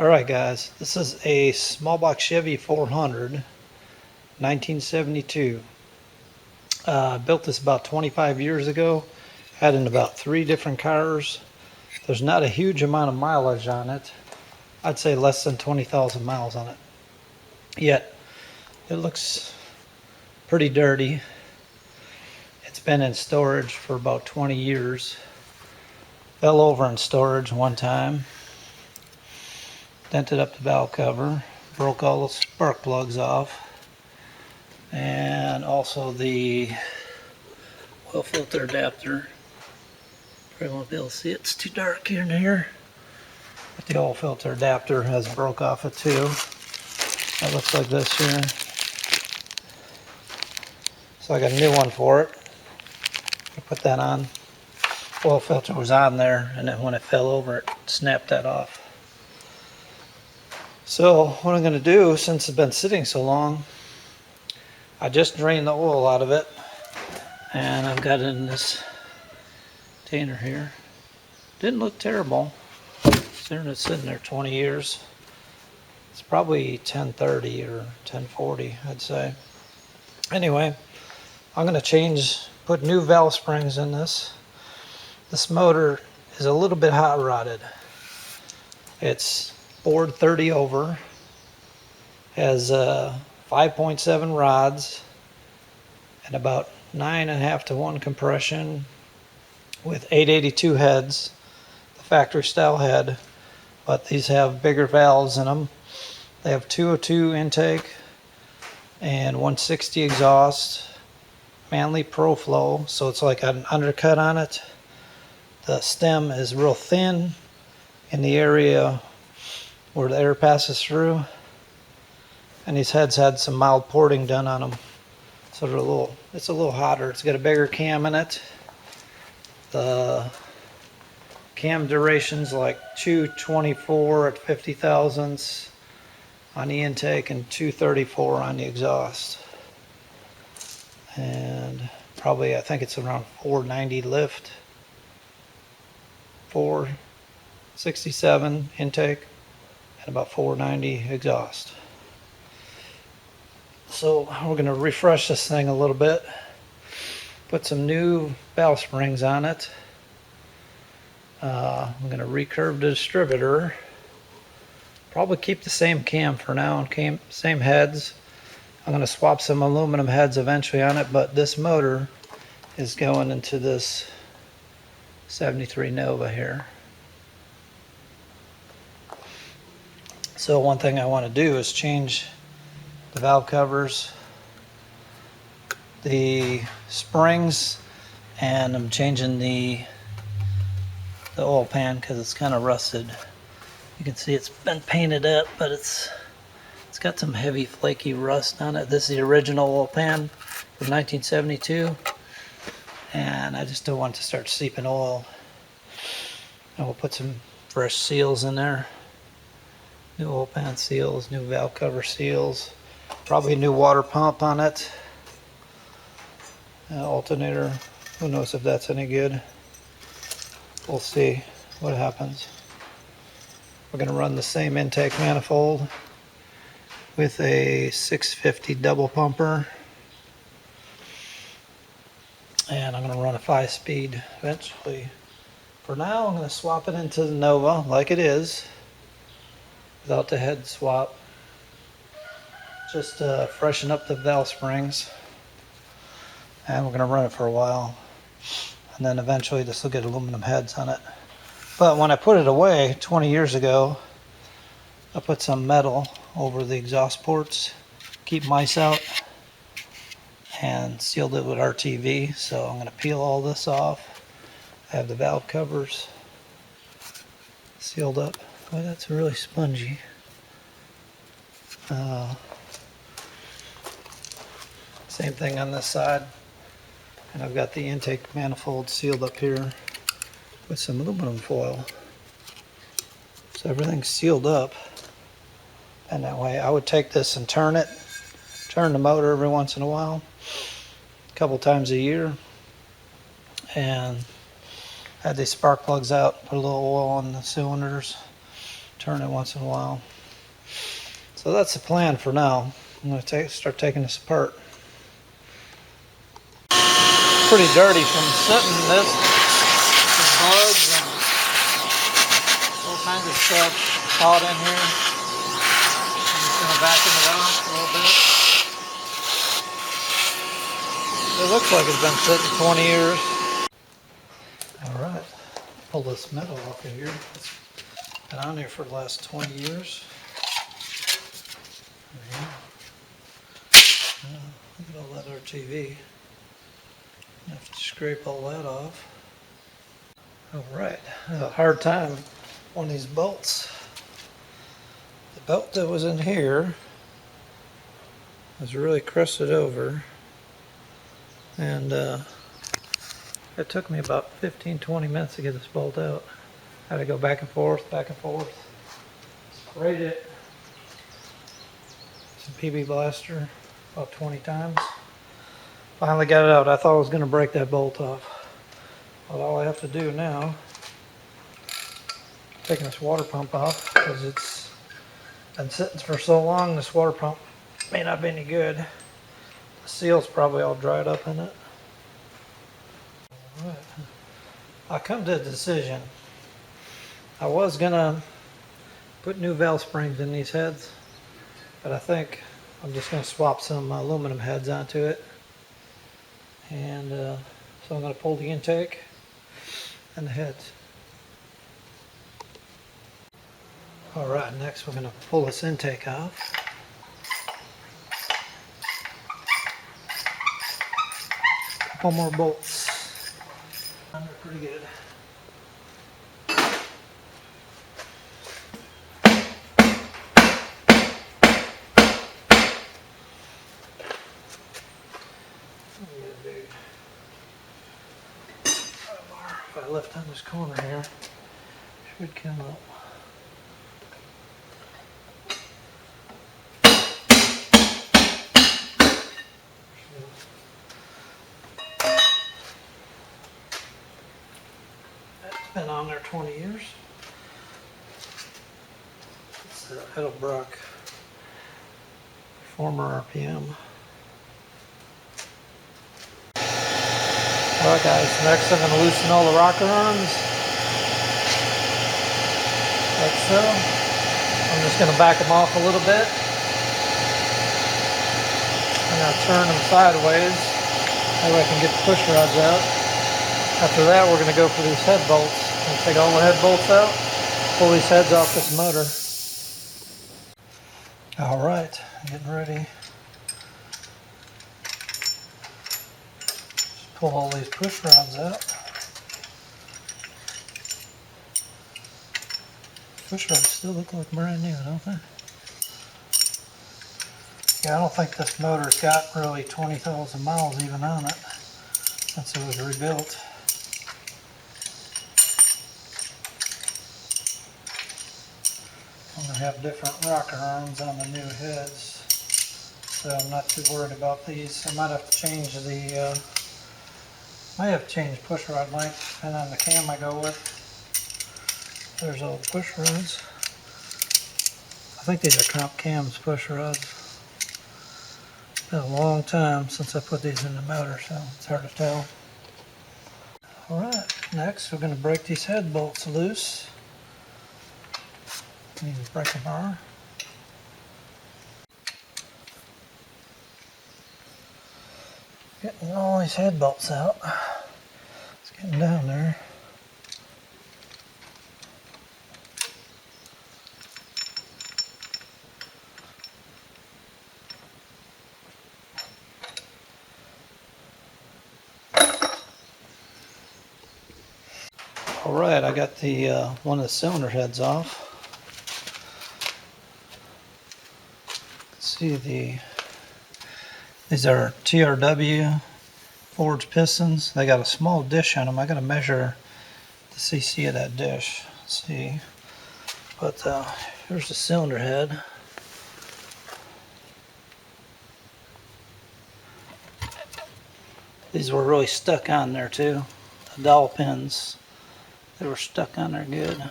Alright guys, this is a small block Chevy 400, 1972. Built this about 25 years ago. Had in about 3 different cars. There's not a huge amount of mileage on it. I'd say less than 20,000 miles on it. Yet, it looks pretty dirty. It's been in storage for about 20 years. Fell over in storage one time. Dented up the valve cover, broke all the spark plugs off, and also the oil filter adapter. Probably won't be able to see it, it's too dark in here. But the oil filter adapter has broke off it too. That looks like this here. So I got a new one for it. I put that on. Oil filter was on there, and then when it fell over, it snapped that off. So what I'm going to do, since it's been sitting so long, I just drained the oil out of it, and I've got it in this container here. Didn't look terrible, considering it's sitting there 20 years. It's probably 1030 or 1040, I'd say. Anyway, I'm going to put new valve springs in this. This motor is a little bit hot rodded. It's bored 30 over, has 5.7 rods and about 9.5 to 1 compression with 882 heads, the factory style head, but these have bigger valves in them. They have 202 intake and 160 exhaust, Manley Pro Flow, so it's like an undercut on it. The stem is real thin in the area where the air passes through, and these heads had some mild porting done on them, so it's a little hotter. It's got a bigger cam in it. The cam duration's like 224 at 50 thousandths on the intake and 234 on the exhaust, and probably I think it's around 490 lift, 467 intake, and about 490 exhaust. So we're going to refresh this thing a little bit, put some new valve springs on it. I'm going to recurve the distributor, probably keep the same cam for now and same heads. I'm going to swap some aluminum heads eventually on it, but this motor is going into this 73 Nova here. So one thing I want to do is change the valve covers, the springs, and I'm changing the oil pan because it's kind of rusted. You can see it's been painted up, but it's got some heavy flaky rust on it. This is the original oil pan from 1972, and I just don't want to start seeping oil. And we'll put some fresh seals in there. New oil pan seals, new valve cover seals, probably a new water pump on it. Alternator, who knows if that's any good. We'll see what happens. We're going to run the same intake manifold with a 650 double pumper. And I'm going to run a 5-speed eventually. For now, I'm going to swap it into the Nova like it is, without the head swap, just to freshen up the valve springs, and we're going to run it for a while, and then eventually this will get aluminum heads on it. But when I put it away 20 years ago, I put some metal over the exhaust ports, keep mice out, and sealed it with RTV. So I'm going to peel all this off. I have the valve covers sealed up. Boy, that's really spongy. Same thing on this side. And I've got the intake manifold sealed up here with some aluminum foil. So everything's sealed up. And that way I would take this and turn the motor every once in a while, a couple times a year, and had these spark plugs out, put a little oil on the cylinders, turn it once in a while. So that's the plan for now. I'm going to start taking this apart. Pretty dirty from sitting this. There's bugs and all kinds of stuff caught in here. I'm just going to vacuum it out a little bit. It looks like it's been sitting 20 years. Alright, pull this metal off of here. It's been on here for the last 20 years. Look at all that RTV. I have to scrape all that off. Alright, I had a hard time on these bolts. The belt that was in here was really crusted over, and it took me about 15-20 minutes to get this bolt out. I had to go back and forth, sprayed it, some PB Blaster about 20 times. Finally got it out. I thought I was going to break that bolt off. But all I have to do now, taking this water pump off, because it's been sitting for so long, this water pump may not be any good. The seal's probably all dried up in it. All right. I come to a decision. I was going to put new valve springs in these heads, but I think I'm just going to swap some aluminum heads onto it. And so I'm going to pull the intake and the heads. Alright, next we're going to pull this intake off. Couple more bolts. They're pretty good. If I lift on this corner here, it should come up. That's been on there 20 years. It's the Edelbrock former RPM. Alright guys, next I'm going to loosen all the rocker arms, like so. I'm just going to back them off a little bit. I'm going to turn them sideways, that way I can get the push rods out. After that we're going to go for these head bolts. I'm going to take all the head bolts out, pull these heads off this motor. Alright, getting ready. Pull all these push rods out. Push rods still look like brand new, don't they? Yeah, I don't think this motor's got really 20,000 miles even on it since it was rebuilt. I'm going to have different rocker arms on the new heads, so I'm not too worried about these. I might have to change the might have to change push rod length depending on the cam I go with. There's all the push rods. I think these are comp cams push rods. It's been a long time since I put these in the motor, so it's hard to tell. Alright, next we're going to break these head bolts loose. Need to break a bar. Getting all these head bolts out. It's getting down there. Alright, I got the one of the cylinder heads off. See, these are TRW forged pistons. They got a small dish on them. I got to measure the CC of that dish. Let's see, but here's the cylinder head. These were really stuck on there too. The dowel pins, they were stuck on there good.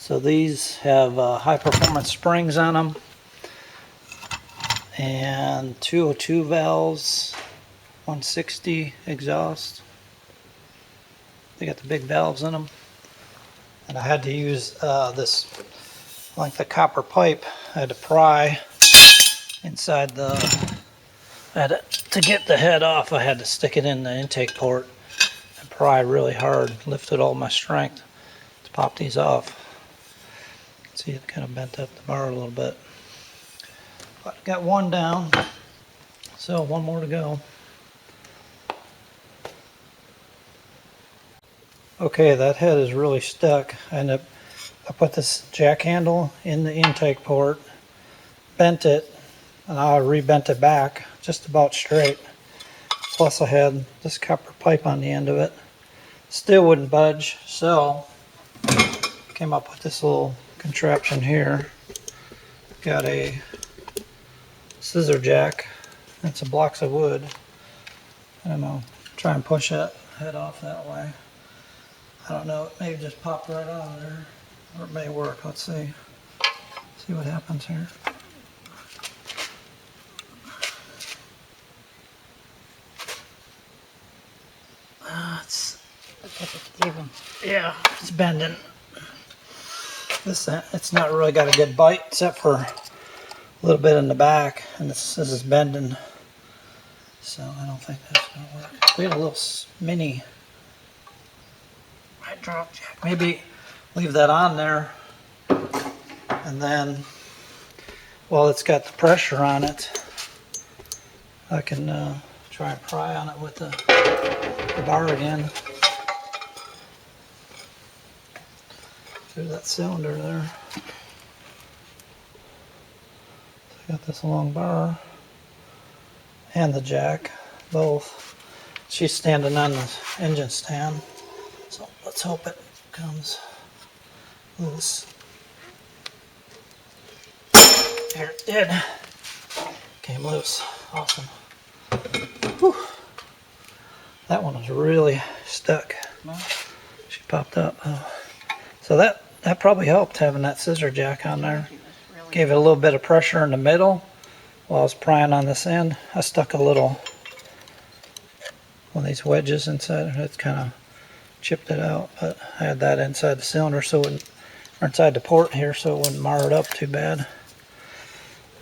So these have high performance springs on them and 202 valves, 160 exhaust. They got the big valves in them. And I had to use this length of copper pipe. I had to pry inside to get the head off. I had to stick it in the intake port and pry really hard. Lifted all my strength to pop these off. See, it kind of bent up the bar a little bit. But got one down, so one more to go. Okay, that head is really stuck. I put this jack handle in the intake port, bent it, and I rebent it back just about straight. Plus I had this copper pipe on the end of it. Still wouldn't budge, so came up with this little contraption here. Got a scissor jack. It's a blocks of wood. I don't know, try and push that head off that way. I don't know, it may just pop right out of there, or it may work. Let's see. See what happens here. Yeah, it's bending. It's not really got a good bite, except for a little bit in the back, and this is bending. So I don't think that's gonna work. We had a little mini hydraulic jack. Maybe leave that on there, and then while it's got the pressure on it, I can try and pry on it with the bar again. Through that cylinder there. So I got this long bar and the jack, both. She's standing on the engine stand, so let's hope it comes loose. Here it did. Came loose. Awesome. Whew. That one was really stuck. She popped up. So that probably helped, having that scissor jack on there. Gave it a little bit of pressure in the middle while I was prying on this end. I stuck a little one of these wedges inside. It kind of chipped it out, but I had that inside the cylinder so it wouldn't, or inside the port here, so it wouldn't mar it up too bad.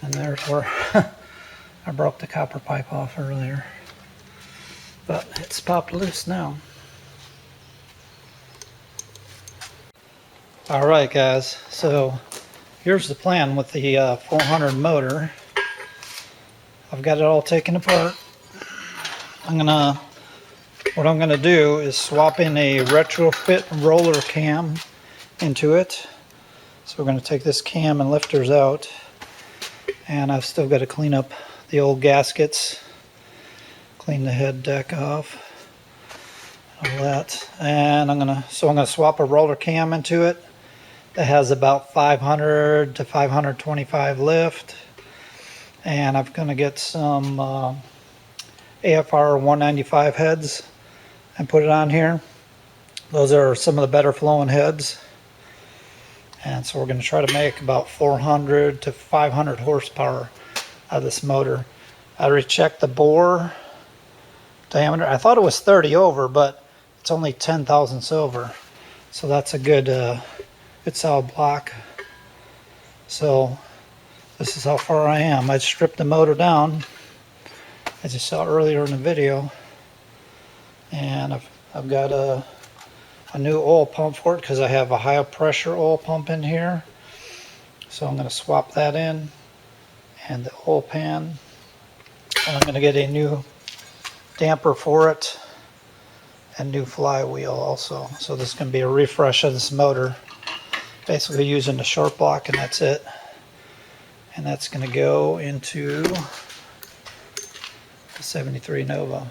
And there's where I broke the copper pipe off earlier. But it's popped loose now. Alright guys, so here's the plan with the 400 motor. I've got it all taken apart. What I'm gonna do is swap in a retrofit roller cam into it. So we're gonna take this cam and lifters out, and I've still got to clean up the old gaskets, clean the head deck off, all that. And I'm gonna swap a roller cam into it. That has about 500 to 525 lift, and I'm going to get some AFR 195 heads and put it on here. Those are some of the better flowing heads, and so we're going to try to make about 400 to 500 horsepower out of this motor. I rechecked the bore diameter. I thought it was 30 over, but it's only 10 thousandths over, so that's a good solid block. So this is how far I am. I stripped the motor down, as you saw earlier in the video, and I've got a new oil pump for it because I have a high pressure oil pump in here. So I'm going to swap that in, and the oil pan, and I'm going to get a new damper for it and new flywheel also. So this is going to be a refresh of this motor. Basically using the short block, and that's it. And that's going to go into the 73 Nova.